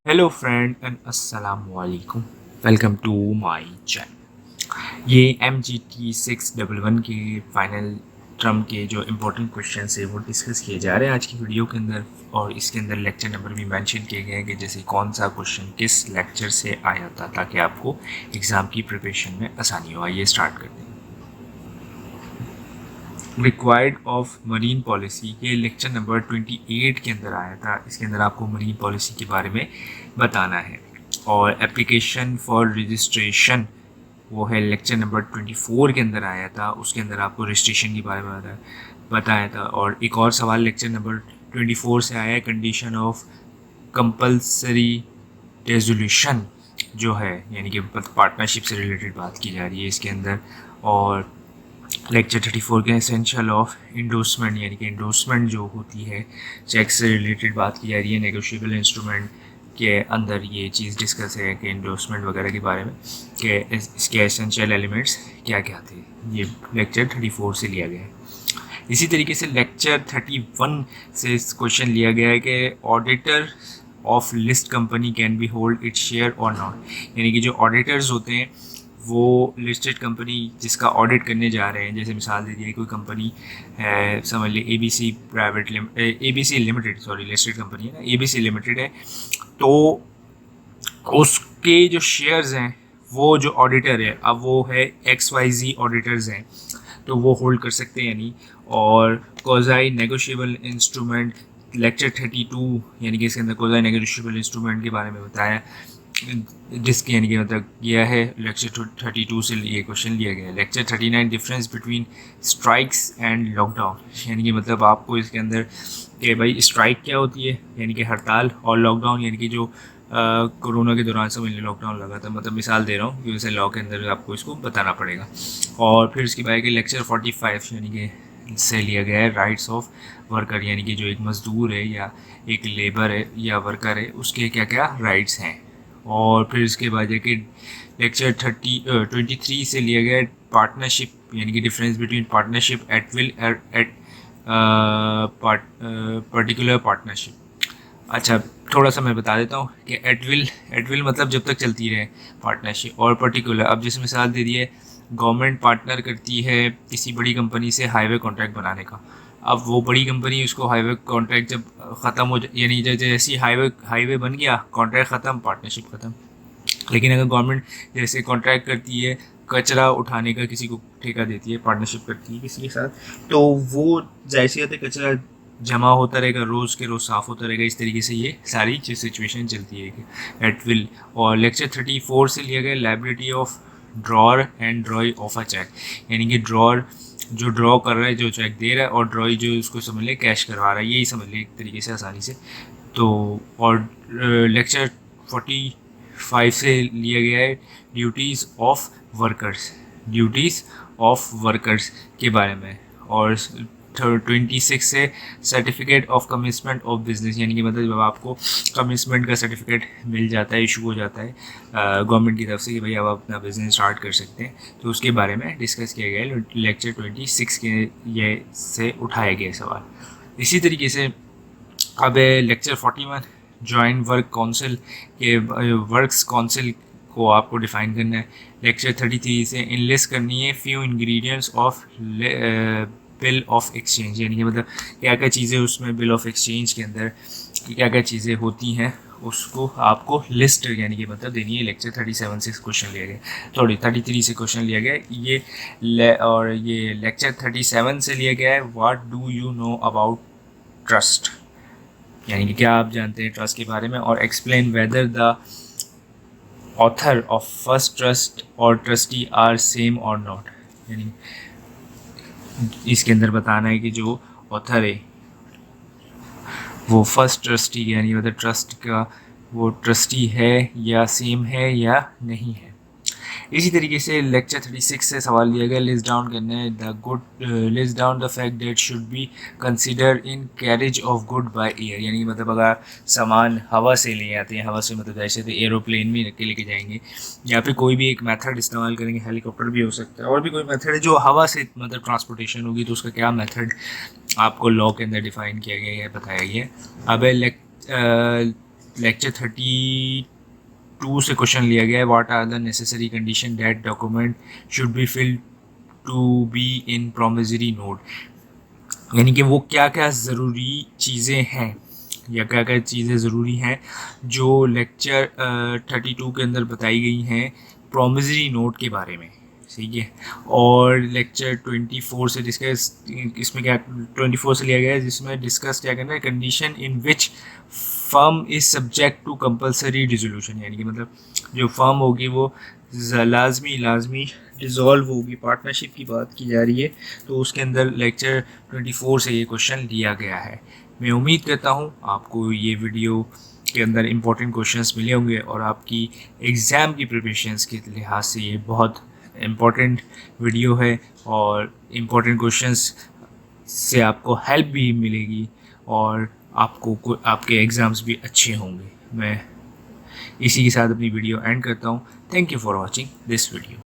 Hello friend and अस्सलाम वालेकुम। Welcome to my channel. ये MGT 611 के फाइनल टर्म के जो इम्पोर्टेंट क्वेश्चन है वो डिस्कस किए जा रहे हैं आज की वीडियो के अंदर, और इसके अंदर लेक्चर नंबर भी मेंशन किए गए हैं कि जैसे कौन सा क्वेश्चन किस लेक्चर से आया था, ताकि आपको एग्ज़ाम की प्रिपरेशन में आसानी हो। आइए स्टार्ट करते हैं। रिक्वायर्ड ऑफ मरीन पॉलिसी, ये लेक्चर नंबर 28 के अंदर आया था। इसके अंदर आपको मरीन पॉलिसी के बारे में बताना है। और एप्लीकेशन फॉर रजिस्ट्रेशन, वो है लेक्चर नंबर 24 के अंदर आया था। उसके अंदर आपको रजिस्ट्रेशन के बारे में बताया था। और एक और सवाल लेक्चर नंबर 24 से आया है, कंडीशन ऑफ कंपल्सरी रेजोल्यूशन जो है, यानी कि पार्टनरशिप से रिलेटेड बात की जा रही है इसके अंदर। और लेक्चर 34 के एसेंशियल ऑफ इंडोर्समेंट, यानी कि इंडोर्समेंट जो होती है चेक से रिलेटेड बात की जा रही है। नेगोशिएबल इंस्ट्रूमेंट के अंदर ये चीज़ डिस्कस है कि इंडोर्समेंट वगैरह के बारे में कि इसके एसेंशियल एलिमेंट्स क्या क्या थे। ये लेक्चर 34 से लिया गया है। इसी तरीके से लेक्चर 31 से क्वेश्चन लिया गया है कि auditor of list company can be hold its share और नॉट, यानी कि जो ऑडिटर्स होते हैं वो लिस्टेड कंपनी जिसका ऑडिट करने जा रहे हैं, जैसे मिसाल दे दिए कोई कंपनी है, समझ लीजिए ABC limited, sorry listed company है ना, ABC लिमिटेड है, तो उसके जो शेयर्स हैं वो जो ऑडिटर है, अब वो है XYZ ऑडिटर्स हैं, तो वो होल्ड कर सकते हैं यानी। और कोजाई नेगोशिएबल इंस्ट्रूमेंट लेक्चर 32, यानी कि इसके अंदर कोजाई नेगोशिएबल इंस्ट्रूमेंट के बारे में बताया, जिसके यानी कि मतलब यह है लेक्चर 32 से ये क्वेश्चन लिया गया है। Lecture 39 difference between strikes and lockdown, यानी कि मतलब आपको इसके अंदर कि भाई स्ट्राइक क्या होती है, यानी कि हड़ताल, और लॉकडाउन यानी कि जो कोरोना के दौरान समझ लीजिए लॉकडाउन लगा था, मतलब मिसाल दे रहा हूँ कि वैसे लॉ के अंदर आपको इसको बताना पड़ेगा। और फिर इसके बाद लेक्चर 45 यानी कि से लिया गया है राइट्स ऑफ वर्कर, यानी कि जो एक मज़दूर है या एक लेबर है या वर्कर है उसके क्या क्या राइट्स हैं। और फिर इसके बाद जाके लेक्चर 23 से लिया गया पार्टनरशिप, यानी कि difference between partnership at will at particular partnership. अच्छा, थोड़ा सा मैं बता देता हूँ कि एट विल मतलब जब तक चलती रहे पार्टनरशिप, और पर्टिकुलर अब जैसे मिसाल दे दिए गवर्नमेंट पार्टनर करती है किसी बड़ी कंपनी से हाईवे कॉन्ट्रैक्ट बनाने का। अब वो बड़ी कंपनी उसको हाईवे कॉन्ट्रैक्ट जब ख़त्म हो जाए, यानी जैसे ही हाईवे बन गया, कॉन्ट्रैक्ट ख़त्म, पार्टनरशिप ख़त्म। लेकिन अगर गवर्नमेंट जैसे कॉन्ट्रैक्ट करती है कचरा उठाने का, किसी को ठेका देती है, पार्टनरशिप करती है किसी के साथ, तो वो जाहिर सी बात है कचरा जमा होता रहेगा, रोज़ के रोज़ साफ़ होता रहेगा। इस तरीके से ये सारी सिचुएशन चलती है एट विल। और लेक्चर 34 से लिया गया liability of drawer and drawee of a cheque, यानी कि ड्रॉर जो ड्रॉ कर रहा है, जो चेक दे रहा है, और ड्रॉई जो उसको समझ ले कैश करवा रहा है, यही समझ ले एक तरीके से आसानी से। तो और लेक्चर 45 से लिया गया है ड्यूटीज़ ऑफ वर्कर्स के बारे में। और 26 से certificate of commitment of business, यानी कि मतलब जब आपको कमिटमेंट का सर्टिफिकेट मिल जाता है, इशू हो जाता है गवर्नमेंट की तरफ से कि भाई अब आप अपना बिजनेस स्टार्ट कर सकते हैं, तो उसके बारे में डिस्कस किया गया है लेक्चर 26 के ये से उठाया गया सवाल। इसी तरीके से अब लेक्चर 41 जॉइंट वर्क काउंसिल के वर्क्स काउंसिल को आपको डिफ़ाइन करना है। लेक्चर 33 से इनलिस्ट करनी है few ingredients of bill of exchange, यानी कि मतलब क्या क्या चीज़ें उसमें बिल ऑफ एक्सचेंज के अंदर क्या क्या चीज़ें होती हैं उसको आपको लिस्ट यानी कि मतलब देनी है। लेक्चर 37 से क्वेश्चन लिया गया, सॉरी 33 से क्वेश्चन लिया गया ये और ये लेक्चर 37 से लिया गया है what do you know about trust, यानी कि क्या आप जानते हैं ट्रस्ट के बारे में। और explain whether the author of first trust और ट्रस्टी आर सेम और नॉट, यानी इसके अंदर बताना है कि जो ऑथर है वो फर्स्ट ट्रस्टी यानी मतलब ट्रस्ट का वो ट्रस्टी है या सेम है या नहीं है। इसी तरीके से लेक्चर 36 से सवाल लिया गया लिस्ट डाउन करने list down the fact that should be consider in carriage of good by air, यानी मतलब अगर सामान हवा से ले आते हैं, हवा से मतलब जैसे तो एरोप्लेन में रख के लेके जाएंगे, या फिर कोई भी एक मेथड इस्तेमाल करेंगे, हेलीकॉप्टर भी हो सकता है, और भी कोई मेथड है जो हवा से मतलब ट्रांसपोर्टेशन होगी, तो उसका क्या मेथड आपको लॉ के अंदर डिफाइन किया गया है, बताया गया है। अब लेक्चर 32 से क्वेश्चन लिया गया है। What are the necessary condition that document should be filled to be in promissory note, यानी कि वो क्या क्या ज़रूरी चीज़ें हैं या क्या क्या चीज़ें ज़रूरी हैं जो लेक्चर 32 के अंदर बताई गई हैं प्रोमिसरी नोट के बारे में। ठीक है, और लेक्चर 24 से डिस्कस, इसमें क्या 24 से लिया गया है जिसमें डिस्कस क्या करना है, condition in which firm is subject to compulsory dissolution, यानी कि मतलब जो फर्म होगी वो लाजमी डिज़ोल्व होगी, पार्टनरशिप की बात की जा रही है, तो उसके अंदर लेक्चर 24 से ये क्वेश्चन लिया गया है। मैं उम्मीद करता हूँ आपको ये वीडियो के अंदर इम्पोर्टेंट क्वेश्चंस मिले होंगे और आपकी एग्ज़ाम की प्रिपरेशंस के लिहाज से ये बहुत इम्पोर्टेंट वीडियो है और इम्पोर्टेंट क्वेश्चंस से आपको हेल्प भी मिलेगी और आपको आपके एग्ज़ाम्स भी अच्छे होंगे। मैं इसी के साथ अपनी वीडियो एंड करता हूँ। Thank you for watching this video.